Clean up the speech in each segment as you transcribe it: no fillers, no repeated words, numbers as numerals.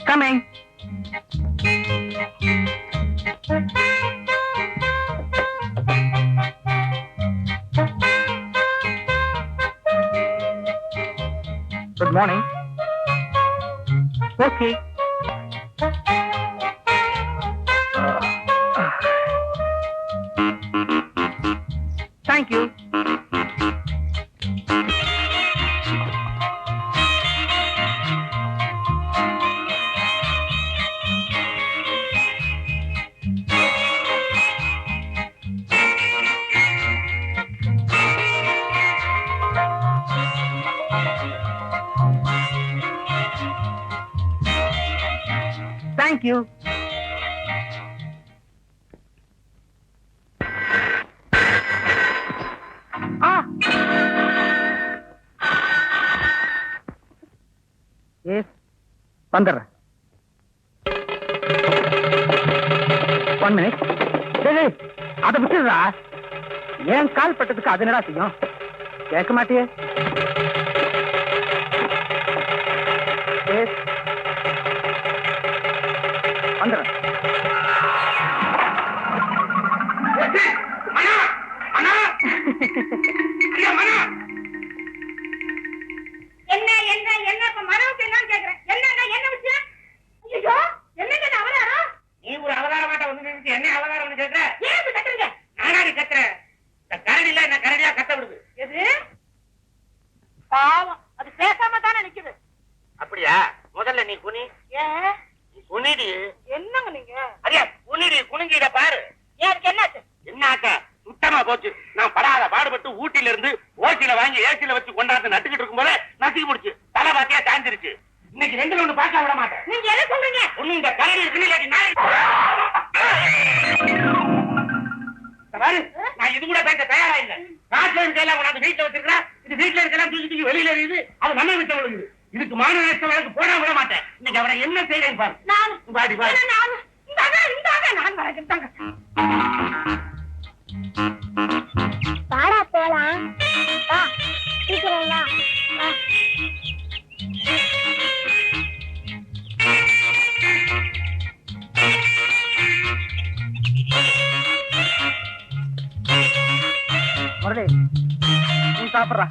Coming. Good morning. Okay. Thank you. Thank you. Ah. Yes. வந்துடுறேன். 1 minute. டேய், அதை விட்டுடுறா. ஏன் கால் பட்டதுக்கு அது என்னடா செய்யும்? கேட்க மாட்டியே? Yes. வந்துடுறேன். என்ன என்ன என்ன இப்ப மனோக்கு என்னன்னு கேக்குறேன். என்னங்க என்ன விஷயம்? ஐயோ என்னங்க இது அவதாரம்? நீ ஒரு அவதாரமாட்ட வந்து நின்னுட்டு என்ன அவதாரம்னு கேக்குற? ஏன் இப்படி கத்துறீங்க? நானாடி கத்துறேன். இந்த கரடில என்ன கரடியா கத்த விடுது. எது? பாவம் அது பேசாம தானே நிக்குது. அப்படியா? முதல்ல நீ குனி. ஏன்? நீ குனிடி. என்னங்க நீங்க? அடியா குனிடி, குனிஞ்சிட பாரு. ஏன் என்னாச்சு? என்னாக்க சுத்தமா போச்சு. நான் படாத பாடுபட்டு ஊட்டில இருந்து ஓட்டில வாங்கி ஏசில வச்சு கொண்டாந்து நட்டுக்கிட்டு இருக்கும் போது நசுக்கி முடிச்சு தலை பாத்தியா சாஞ்சிருச்சு. இன்னைக்கு 2ல 1 பார்க்க விட மாட்டேன். நீங்க என்ன சொல்றீங்க? ஒண்ணு இந்த கரடி இருக்குன்னு இல்லாட்டி நாய். பாரு, நான் இது கூட பேச தயாரா இல்ல. காட்டுல இருக்கலாம் கொண்டாந்து வீட்டுல வச்சிருக்கா. இது வீட்டுல இருக்கலாம் தூக்கி தூக்கி வெளியில இருக்குது. அது நம்ம வீட்டுல விழுகுது. இதுக்கு மான நஷ்ட வழக்கு போட விட மாட்டேன். இன்னைக்கு அவரை என்ன செய்யறேன் பாரு. நான் பாடி பாரு. நான் வரேன். வாடா போலாம். வா சீக்கிரம் வா. முரளி, நீ சாப்பிடுறா.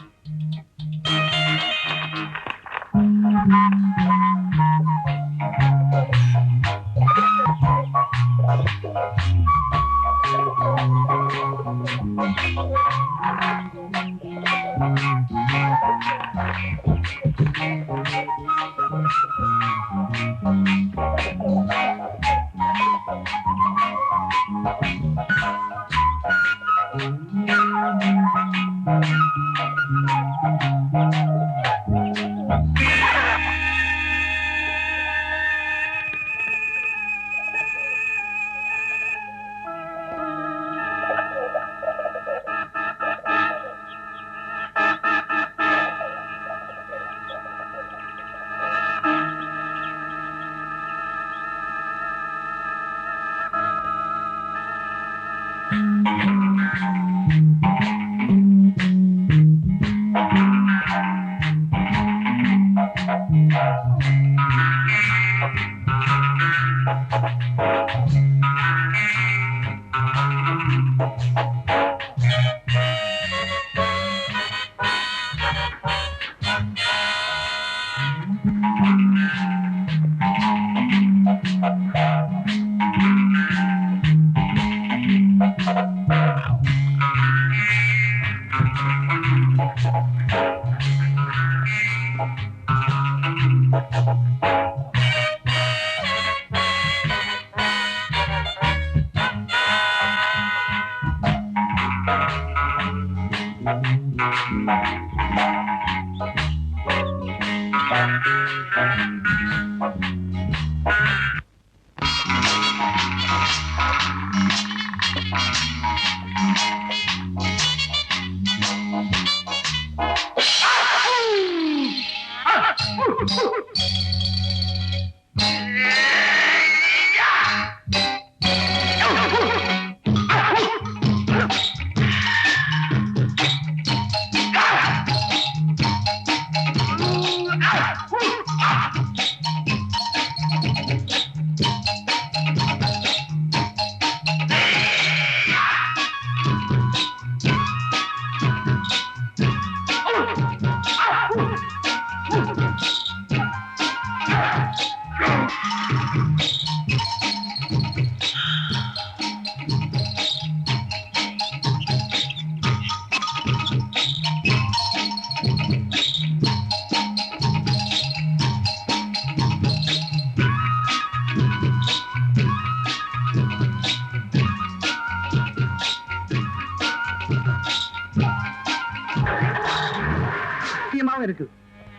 இல்லாம இருக்கு,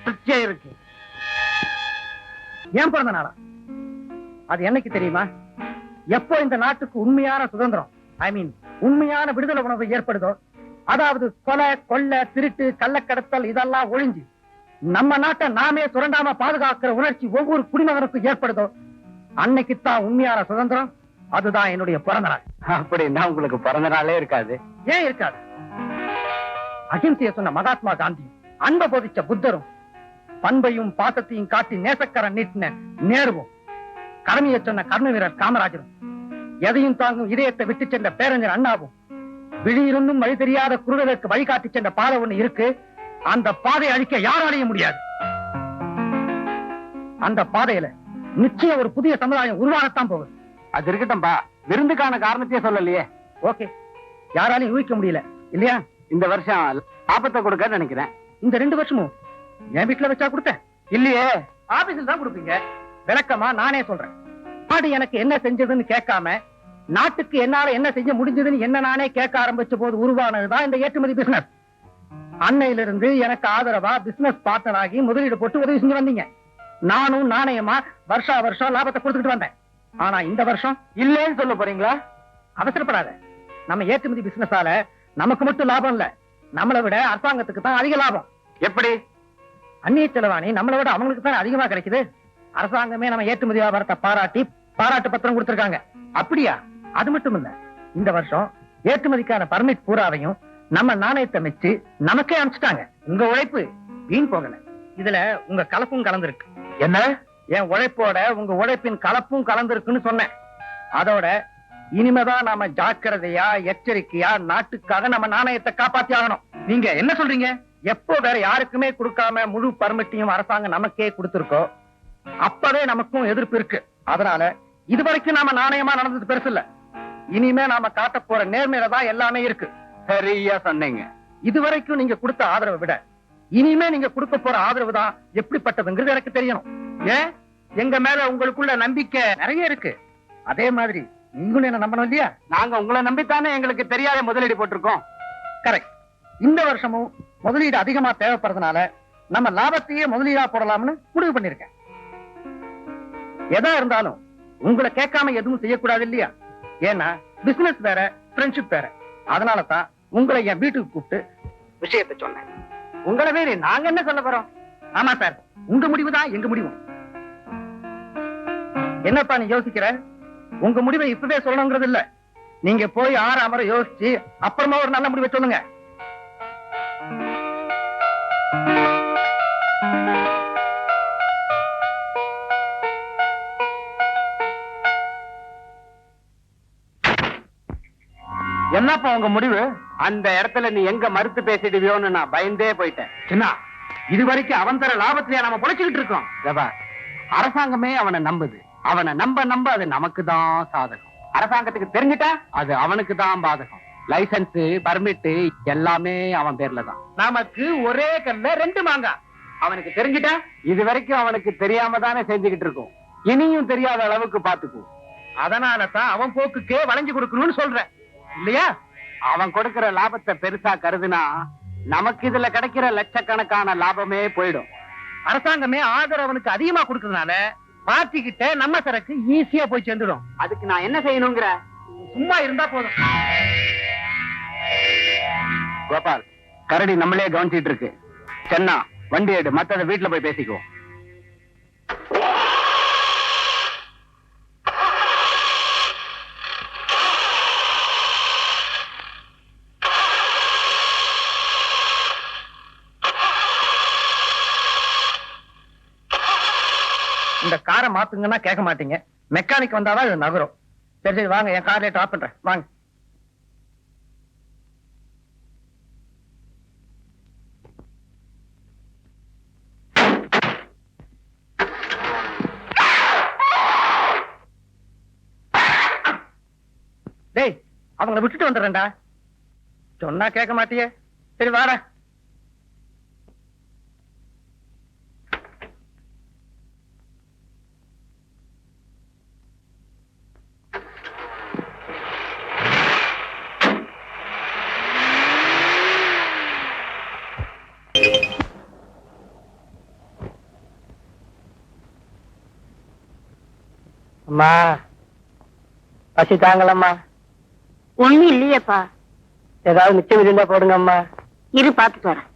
திருப்தியா இருக்கு. ஏன் பிறந்த நாளா? அது என்னைக்கு தெரியுமா? எப்போ இந்த நாட்டுக்கு உண்மையான சுதந்திரம், ஐ மீன் உண்மையான விடுதலை உணர்வு ஏற்படுதோ, அதாவது கொலை, கொள்ளை, திருட்டு, கள்ளக்கடத்தல் இதெல்லாம் ஒழிஞ்சு நம்ம நாட்டை நாமே சுரண்டாம பாதுகாக்கிற உணர்ச்சி ஒவ்வொரு குடிமகனுக்கும் ஏற்படுதோ, அன்னைக்குத்தான் உண்மையான சுதந்திரம். அதுதான் என்னுடைய பிறந்த நாள். அப்படின்னா உங்களுக்கு பிறந்த நாளே இருக்காது. ஏன் இருக்காது? அகிம்சையை சொன்ன மகாத்மா காந்தி, அன்பை போதிச்ச புத்தரும், பண்பையும் பாசத்தையும் காட்டி நேசக்கரம் நீட்டின நேருவும், கடமையை சொன்ன கர்ம வீரர் காமராஜரும், எதையும் தாங்கும் இதயத்தை விட்டு சென்ற பேரஞ்சர் அண்ணாவும், விழியிருந்தும் வழி தெரியாத குருடருக்கு வழிகாட்டி சென்ற பாதை ஒண்ணு இருக்கு. அந்த பாதையை அழிக்க யாராலையும் முடியாது. அந்த பாதையில நிச்சயம் ஒரு புதிய சமுதாயம் உருவாகத்தான் போகுது. அது இருக்கட்டும்பா, விருந்துக்கான காரணத்தையே சொல்லலையே. ஓகே, யாராலையும் ஊகிக்க முடியல இல்லையா? இந்த வருஷம் லாபத்தை கொடுக்க நினைக்கிறேன். இந்த 2 வருஷமும் என் வீட்டுல வச்சா கொடுத்தேன் இல்லையே, ஆபீஸ்ல தான் கொடுப்பீங்க. விளக்கமா நானே சொல்றேன். நாடு எனக்கு என்ன செஞ்சதுன்னு கேட்காம, நாட்டுக்கு என்னால என்ன செய்ய முடிஞ்சதுன்னு என்ன நானே கேட்க ஆரம்பிச்ச போது உருவானதுதான் இந்த ஏற்றுமதி பிசினஸ். அன்னையிலிருந்து எனக்கு ஆதரவா பிசினஸ் பார்ட்னர் ஆகி முதலீடு போட்டு உதவி செஞ்சு வந்தீங்க. நானும் நாணயமா வருஷா வருஷம் லாபத்தை கொடுத்துட்டு வந்தேன். ஆனா இந்த வருஷம் இல்லேன்னு சொல்ல போறீங்களா? அவசரப்படாத. நம்ம ஏற்றுமதி பிசினஸால நமக்கு மட்டும் லாபம் இல்ல, நம்மளை விட அரசாங்கத்துக்கு தான் அதிக லாபம். எப்படி? அந்நிய செலவாணி நம்மளை விட அவங்களுக்கு தான் அதிகமா கிடைக்குது. அரசாங்கமே நம்ம ஏற்றுமதி வியாபாரத்தை பாராட்டி பாராட்டு பத்திரம் கொடுத்திருக்காங்க. அப்படியா? அது மட்டும் இல்ல, இந்த வருஷம் ஏற்றுமதிக்கான பர்மிட் பூராவையும் நம்ம நாணயத்தை வச்சு நமக்கே அனுப்பிச்சிட்டாங்க. உங்க உழைப்பு வீண் போகல, இதுல உங்க கலப்பும் கலந்துருக்கு. என்ன? என் உழைப்போட உங்க உழைப்பின் கலப்பும் கலந்துருக்குன்னு சொன்னேன். அதோட இனிமேதான் நாம ஜாக்கிரதையா எச்சரிக்கையா நாட்டுக்காக நம்ம நாணயத்தை காப்பாத்தி ஆகணும். நீங்க என்ன சொல்றீங்க? எப்போ வேற யாருக்குமே கொடுக்காம முழு பர்மிட்டையும் அரசாங்கம் நமக்கே கொடுத்திருக்கோ, அப்பவே நமக்கும் எதிர்ப்பு இருக்கு. அதனால இதுவரைக்கும் நாம நாணயமா நடந்தது பெருசு இல்ல, இனிமே நாம காட்ட போற நேர்மையில தான் எல்லாமே இருக்கு. சரியா சொன்னீங்க. இதுவரைக்கும் நீங்க கொடுத்த ஆதரவை விட இனிமே நீங்க கொடுக்க போற ஆதரவு தான் எப்படிப்பட்டதுங்கிறது எனக்கு தெரியணும். ஏன்? எங்க மேல உங்களுக்குள்ள நம்பிக்கை நிறைய இருக்கு. அதே மாதிரி நீங்களும் என்ன நம்பணும் இல்லையா? நாங்க உங்களை நம்பித்தானே எங்களுக்கு தெரியாத முதலீடு போட்டிருக்கோம். கரெக்ட். இந்த வருஷமும் முதலீடு அதிகமா தேவைப்படுறதுனால நம்ம லாபத்தையே முதலீடா போடலாம்னு முடிவு பண்ணிருக்கேன். எதா இருந்தாலும் உங்களை கேட்காம எதுவும் செய்யக்கூடாது இல்லையா? ஏன்னா பிசினஸ் வேற, ஃப்ரெண்ட்ஷிப் வேற. அதனால தான் உங்களை என் வீட்டுக்கு கூப்பிட்டு விஷயத்தை சொன்னேன். உங்களை வேறு நாங்க என்ன சொல்ல போறோம்? ஆமா சார், உங்க முடிவு தான் எங்க முடிவு. என்னப்பா நீ யோசிக்கிற? உங்க முடிவை இப்பவே சொல்லணுங்கிறது இல்ல, நீங்க போய் 6 முறை யோசிச்சு அப்புறமா ஒரு நல்ல முடிவை சொல்லுங்க. என்னப்பா உங்க முடிவு? அந்த இடத்துல நீ எங்க மறுத்து பேசிடுவியோன்னு நான் பயந்தே போயிட்டேன். சின்ன, இது வரைக்கும் அவன் தர லாபத்திலேயே நாம பொழைச்சுக்கிட்டு இருக்கோம். அரசாங்கமே அவனை நம்புது. அவனை நம்ப அது நமக்கு தான் சாதகம். அரசாங்கத்துக்கு தெரிஞ்சிட்டா அது அவனுக்கு தான் பாதகம். லைசன்ஸ், பர்மிட் எல்லாமே அவன் பேர்ல தான். நமக்கு ஒரே கல்ல 2 மாங்கா. அவனுக்கு தெரிஞ்சிட்டா இது வரைக்கும் அவனுக்கு தெரியாம தானே செஞ்சுக்கிட்டு இருக்கோம். இனியும் தெரியாத அளவுக்கு பாத்துக்குவோம். அதனால தான் அவன் போக்குக்கே வளைஞ்சு கொடுக்கணும்னு சொல்றேன் இல்லையா? அவன் கொடுக்கிற லாபத்தை பெருசா கருதுனா நமக்கு இதுல கிடைக்கிற லட்சக்கணக்கான லாபமே போயிடும். அரசாங்கமே ஆதரவு அவனுக்கு அதிகமா கொடுக்கறதுனால மாத்திக்கிட்ட நம்ம சரக்கு ஈஸியா போய் சேர்ந்துடும். அதுக்கு நான் என்ன செய்யணுங்கிற? சும்மா இருந்தா போதும். கோபால், கரடி நம்மளே கவனிச்சிட்டு இருக்கு. சென்னா, வண்டி எடு, மத்தத வீட்டுல போய் பேசிக்குவோம். இந்த காரை மாத்துங்கன்னா கேட்க மாட்டீங்க. மெக்கானிக் வந்தாதான் இது நகரும். சரி சரி வாங்க, என் கார்ல டிராப் பண்றேன் வாங்க. டேய், அவங்கள விட்டுட்டு வந்துடுறேன்டா. சொன்னா கேட்க மாட்டியே. சரி வாடா. அம்மா பசி தாங்கலம்மா. ஒண்ணு இல்லையேப்பா. ஏதாவது மிச்சம் இருந்தா போடுங்க அம்மா. இரு பாத்துட்டு வரேன்.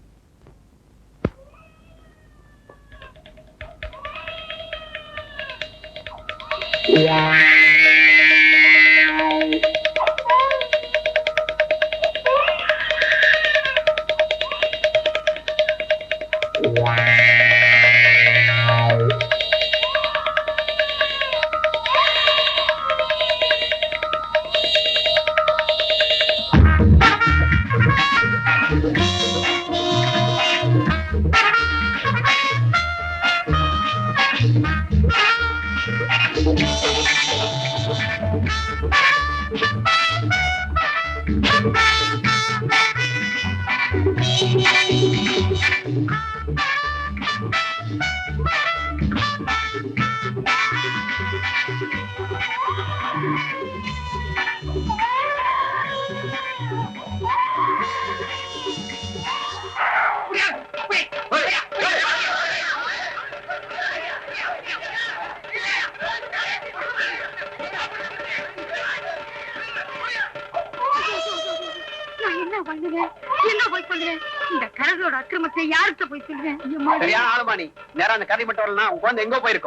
என்ன போய் சொல்லுவேன்? இந்த கரகோட அக்கிரமத்தை யார்கிட்ட போய் சொல்லுவேன்? சரியான ஆளுமா நீ. நேரம் அந்த கதை மட்டும் வரலன்னா உன் குழந்தை எங்கோ போயிருக்கும்.